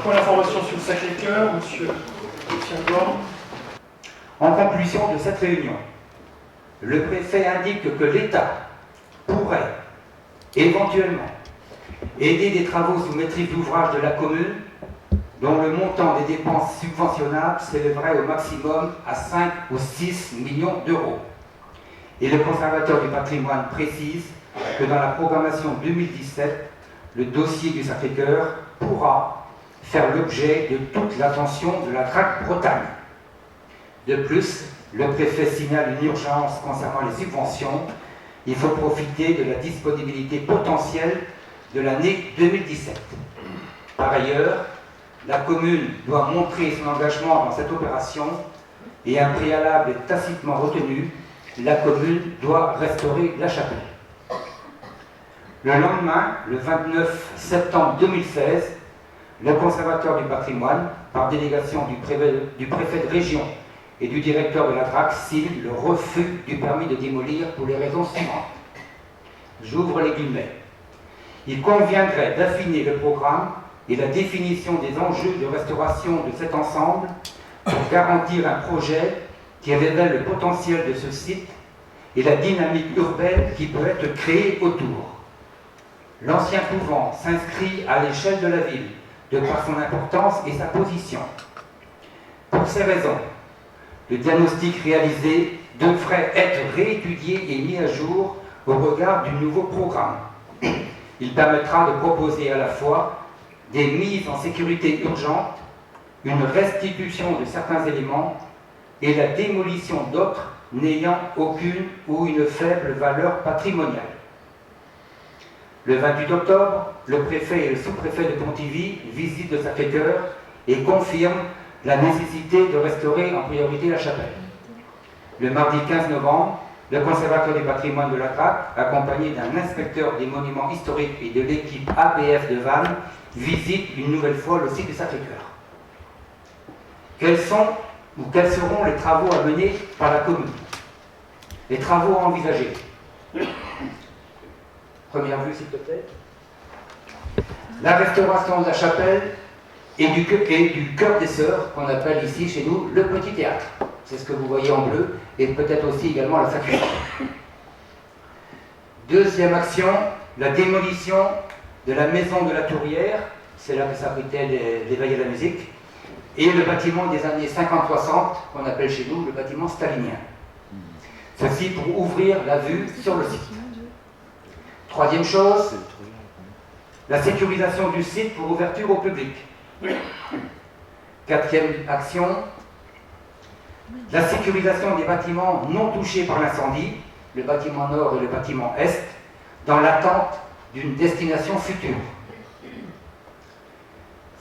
point d'information sur le Sacré-Cœur, monsieur Gorre. En conclusion de cette réunion, le préfet indique que l'État pourrait éventuellement aider des travaux sous maîtrise d'ouvrage de la commune dont le montant des dépenses subventionnables s'élèverait au maximum à 5 ou 6 millions d'euros. Et le conservateur du patrimoine précise que dans la programmation 2017, le dossier du Sacré-Cœur pourra faire l'objet de toute l'attention de la DRAC Bretagne. De plus, le préfet signale une urgence concernant les subventions. Il faut profiter de la disponibilité potentielle de l'année 2017. Par ailleurs, la commune doit montrer son engagement dans cette opération et un préalable est tacitement retenu, la commune doit restaurer la chapelle. Le lendemain, le 29 septembre 2016, le conservateur du patrimoine, par délégation du préfet de région et du directeur de la DRAC, signe le refus du permis de démolir pour les raisons suivantes. J'ouvre les guillemets. Il conviendrait d'affiner le programme et la définition des enjeux de restauration de cet ensemble pour garantir un projet qui révèle le potentiel de ce site et la dynamique urbaine qui peut être créée autour. L'ancien couvent s'inscrit à l'échelle de la ville de par son importance et sa position. Pour ces raisons, le diagnostic réalisé devrait être réétudié et mis à jour au regard du nouveau programme. Il permettra de proposer à la fois des mises en sécurité urgentes, une restitution de certains éléments et la démolition d'autres n'ayant aucune ou une faible valeur patrimoniale. Le 28 octobre, le préfet et le sous-préfet de Pontivy visitent le Sacré-Cœur et confirment la nécessité de restaurer en priorité la chapelle. Le mardi 15 novembre, le conservateur du patrimoine de la DRAC, accompagné d'un inspecteur des monuments historiques et de l'équipe ABF de Vannes, visite une nouvelle fois le site du Sacré-Cœur. Quels seront les travaux à mener par la commune? Les travaux à envisager. Première vue, s'il te plaît. La restauration de la chapelle et du chœur des sœurs, qu'on appelle ici chez nous le petit théâtre. C'est ce que vous voyez en bleu, et peut-être aussi également la sacristie. Deuxième action, la démolition de la maison de la Tourière, c'est là que s'abritait l'éveil à la musique, et le bâtiment des années 50-60, qu'on appelle chez nous le bâtiment stalinien. Ceci pour ouvrir la vue sur le site. Troisième chose, la sécurisation du site pour ouverture au public. Quatrième action, la sécurisation des bâtiments non touchés par l'incendie, le bâtiment nord et le bâtiment est, dans l'attente d'une destination future.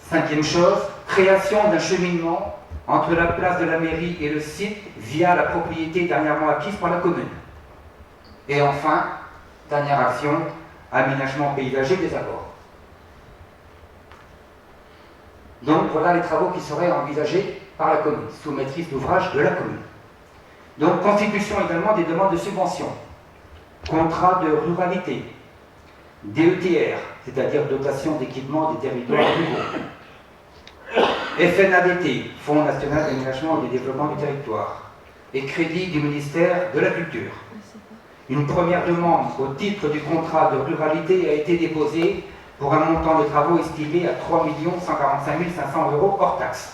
Cinquième chose, création d'un cheminement entre la place de la mairie et le site via la propriété dernièrement acquise par la commune. Et enfin, dernière action, aménagement paysager des abords. Donc voilà les travaux qui seraient envisagés par la commune, sous maîtrise d'ouvrage de la commune. Donc constitution également des demandes de subvention, contrat de ruralité, DETR, c'est-à-dire dotation d'équipement des territoires ruraux, FNADT, Fonds national d'aménagement et de développement du territoire, et crédit du ministère de la Culture. Une première demande au titre du contrat de ruralité a été déposée pour un montant de travaux estimé à 3 145 500 € hors taxes.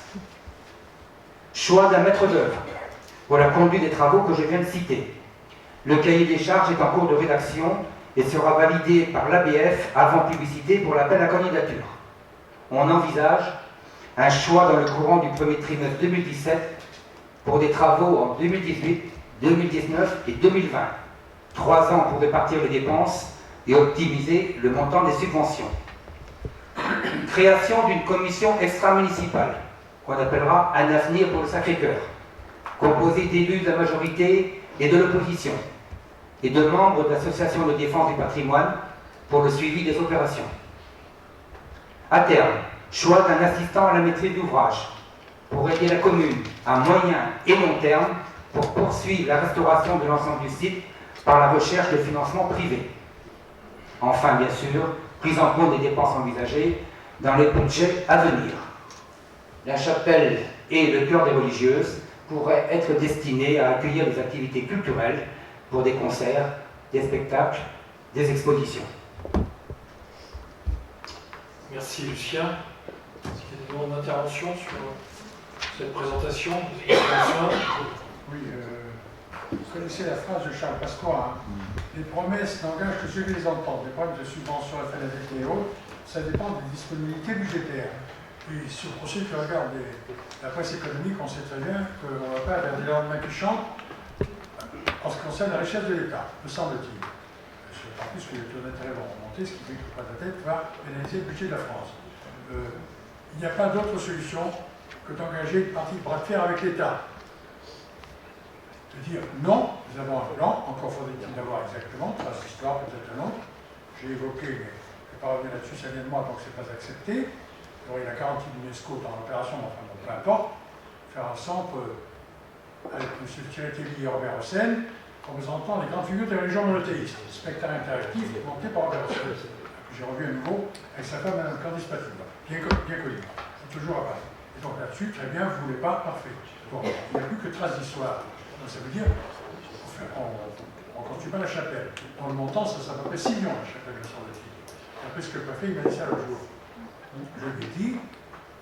Choix d'un maître d'œuvre pour la conduite des travaux que je viens de citer. Le cahier des charges est en cours de rédaction et sera validé par l'ABF avant publicité pour l'appel à candidature. On envisage un choix dans le courant du premier trimestre 2017 pour des travaux en 2018, 2019 et 2020. 3 ans pour répartir les dépenses et optimiser le montant des subventions. Création d'une commission extra-municipale, qu'on appellera un avenir pour le Sacré-Cœur, composée d'élus de la majorité et de l'opposition, et de membres d'associations de défense du patrimoine pour le suivi des opérations. À terme, choix d'un assistant à la maîtrise d'ouvrage pour aider la commune à moyen et long terme pour poursuivre la restauration de l'ensemble du site par la recherche de financement privé. Enfin, bien sûr, prise en compte des dépenses envisagées dans les budgets à venir. la chapelle et le chœur des religieuses pourraient être destinés à accueillir des activités culturelles pour des concerts, des spectacles, des expositions. Merci Lucien. Est-ce qu'il y a des demandes d'intervention sur cette présentation? Oui, vous connaissez la phrase de Charles Pasqua, hein. Les promesses n'engagent que ceux qui les entendent. Les problèmes de subventions à la FNADT et autres, ça dépend des disponibilités budgétaires. Et pour ceux qui regardent la presse économique, on sait très bien qu'on ne va pas vers des lendemains qui chantent en ce qui concerne la richesse de l'État, me semble-t-il. En plus que les taux d'intérêt vont remonter, ce qui fait que le poids de la dette va pénaliser le budget de la France. Il n'y a pas d'autre solution que d'engager une partie de bras de fer avec l'État. De dire non, nous avons un plan, encore faudrait-il l'avoir exactement, 3 histoires, peut-être un autre. J'ai évoqué, mais je ne vais pas revenir là-dessus, ça vient de moi, donc ce n'est pas accepté. Il y aurait la garantie de l'UNESCO dans l'opération, mais enfin, bon, peu importe. Faire un centre avec M. Thierry et Robert Hossein, représentant les grandes figures des religions monothéistes. Spectacle interactif monté par Robert Hossein, que j'ai revu à nouveau avec sa femme, Mme Candice Patrick, bien connue, toujours à Paris. Et donc là-dessus, très bien, vous ne voulez pas, parfait. Bon, il n'y a plus que traces d'histoire. Donc ça veut dire, on ne construit pas la chapelle. Dans le montant, ça à peu près 6 millions, la chapelle, me semble-t-il. Après ce que le préfet, il m'a dit ça l'autre jour. Je lui ai dit,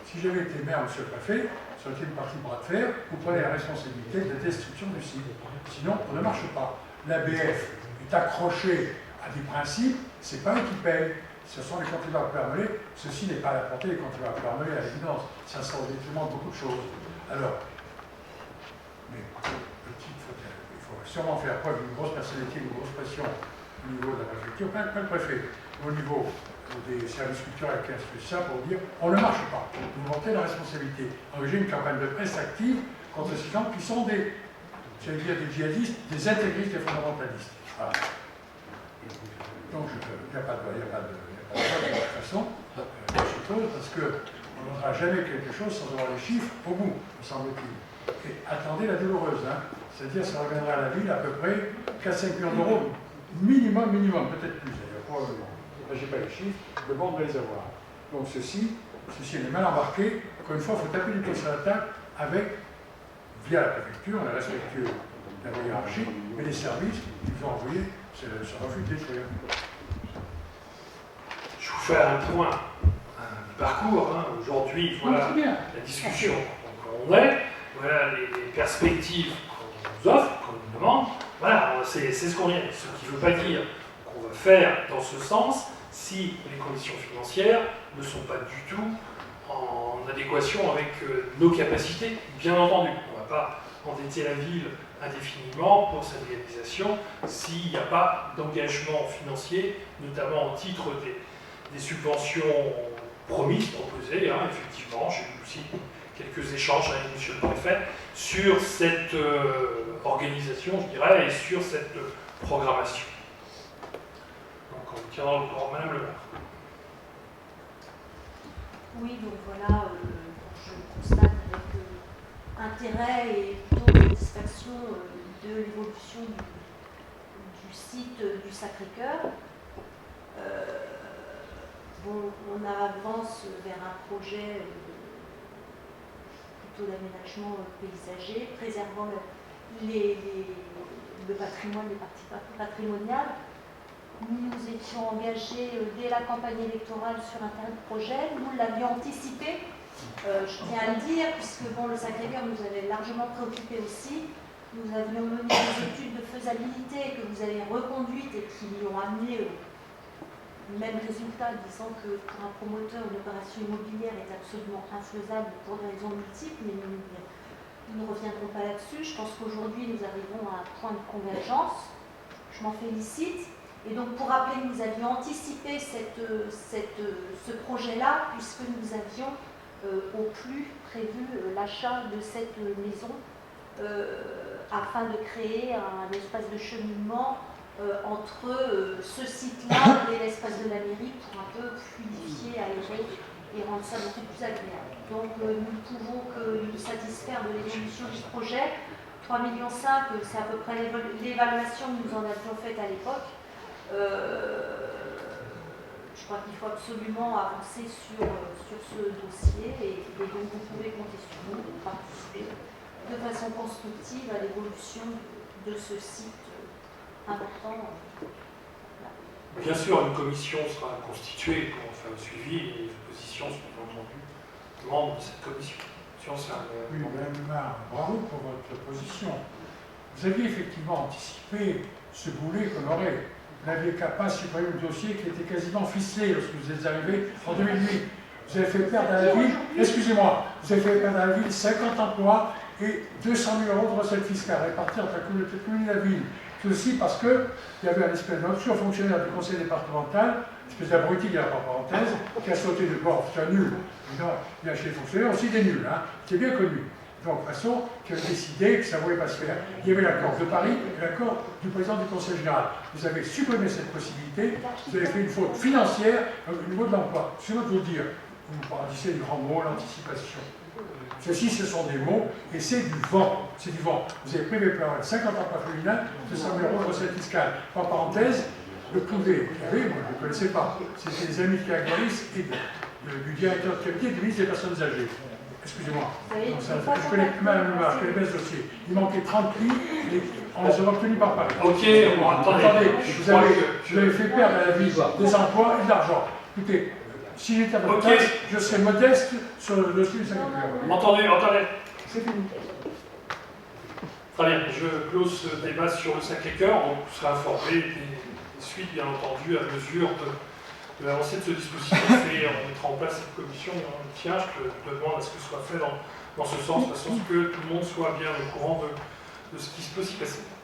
si j'avais été maire, monsieur le préfet, ça aurait été une partie de bras de fer, vous prenez la responsabilité de la destruction du site. Sinon, on ne marche pas. L'ABF est accroché à des principes, c'est pas eux qui payent. Ce sont les contribuables permelés. Ceci n'est pas à la portée des contribuables permelés, à l'évidence. Ça sera au détriment de beaucoup de choses. Alors, mais il faut sûrement faire preuve d'une grosse personnalité, d'une grosse pression au niveau de la préfecture, pas le préfet, au niveau des services culturels qui instruisent ça pour dire on ne marche pas, vous montez la responsabilité. Engager une campagne de presse active contre ces gens qui sont des djihadistes, des intégristes et fondamentalistes. Voilà. Donc il n'y a pas de toute façon, parce qu'on n'aura jamais quelque chose sans avoir les chiffres au bout, me semble-t-il. Et attendez la douloureuse, hein. C'est-à-dire ça reviendra à la ville à peu près 4-5 millions d'euros, minimum, peut-être plus d'ailleurs, probablement. Je n'ai pas les chiffres, le monde doit les avoir. Donc ceci est mal embarqué. Encore une fois, il faut taper du pied sur la table avec, via la préfecture, on est respectueux de la hiérarchie, mais les services qui nous ont envoyés ce refus de détruire. Je vous fais un point, un parcours. Hein. Aujourd'hui, voilà la discussion qu'on est, voilà les perspectives qu'on nous offre, qu'on nous demande. Voilà, c'est ce qu'on vient. Ce qui ne veut pas dire qu'on va faire dans ce sens si les conditions financières ne sont pas du tout en adéquation avec nos capacités. Bien entendu, on ne va pas endetter la ville indéfiniment pour sa réalisation s'il n'y a pas d'engagement financier, notamment au titre des subventions promises, proposées. Hein, effectivement, j'ai eu aussi quelques échanges avec M. le Préfet sur cette organisation, je dirais, et sur cette programmation. Donc on vous tiendra au courant. Madame le maire. Oui, donc voilà, je constate avec intérêt et plutôt satisfaction de l'évolution du site du Sacré-Cœur. Bon, on avance vers un projet plutôt d'aménagement paysager, préservant le patrimoine, les parties patrimoniales. Nous nous étions engagés dès la campagne électorale sur un tel projet. Nous l'avions anticipé, je tiens à le dire, puisque bon, le Sacré-Cœur nous avait largement préoccupés aussi. Nous avions mené des études de faisabilité que vous avez reconduites et qui ont amené le même résultat, disant que pour un promoteur, une opération immobilière est absolument infaisable pour des raisons multiples, mais nous ne reviendrons pas là-dessus. Je pense qu'aujourd'hui, nous arrivons à un point de convergence. Je m'en félicite. Et donc, pour rappeler que nous avions anticipé ce projet-là, puisque nous avions au plus prévu l'achat de cette maison afin de créer un espace de cheminement entre ce site-là et l'espace de la mairie pour un peu fluidifier, aérer et rendre ça beaucoup plus agréable. Donc, nous ne pouvons que nous satisfaire de l'évolution du projet. 3,5 millions, c'est à peu près l'évaluation que nous en avions faite à l'époque. Je crois qu'il faut absolument avancer sur ce dossier et donc vous pouvez compter sur nous pour participer de façon constructive à l'évolution de ce site important. Bien sûr, une commission sera constituée pour faire le suivi et les oppositions sont bien entendu membres de cette commission. Oui, Madame Lemar, bravo pour votre position. Vous aviez effectivement anticipé ce boulet qu'on aurait. Vous n'aviez qu'à pas supprimer le dossier qui était quasiment ficelé lorsque vous êtes arrivé en 2008. Vous avez fait perdre à la ville, excusez-moi, vous avez fait perdre à la ville 50 emplois et 200 000 € de recettes fiscales réparties entre la communauté de communes et la ville. C'est aussi parce qu'il y avait un espèce d'option fonctionnaire du conseil départemental, une espèce d'abruti, il y a pas parenthèse, qui a sauté de bord, c'est un nul. Il y a chez les fonctionnaires aussi des nuls, hein, c'est bien connu. Donc, de toute façon, qui a décidé que ça ne pouvait pas se faire. Il y avait l'accord de Paris et l'accord du président du Conseil général. Vous avez supprimé cette possibilité, vous avez fait une faute financière au niveau de l'emploi. C'est votre vous dire. Vous parlez du grand mot, l'anticipation. Ceci, ce sont des mots, et c'est du vent. C'est du vent. Vous avez privé plein 50 emplois féminins, 200 000 € de recettes fiscales. En parenthèse, le privé, moi, je ne le connaissais pas. C'était les amis de Pierre Garis et du directeur de cabinet du ministre des Personnes âgées. Excusez-moi. Je connais Mme Lemar, je connais bien ce dossier. Il manquait 30 prix, et on les a obtenus par Paris. Ok, bon, attendez, vous avez fait perdre à la vie des emplois et de l'argent. Écoutez, si j'étais à votre place, je serais modeste sur le dossier du Sacré-Cœur. Entendez. C'est fini. Très bien, je close ce débat sur le Sacré-Cœur. On sera informé des suites, bien entendu, à mesure de l'avancée de ce dispositif et on mettra en place cette commission. Tiens, je demande à ce que ce soit fait dans ce sens, de façon à ce que tout le monde soit bien au courant de ce qui peut s'y passer.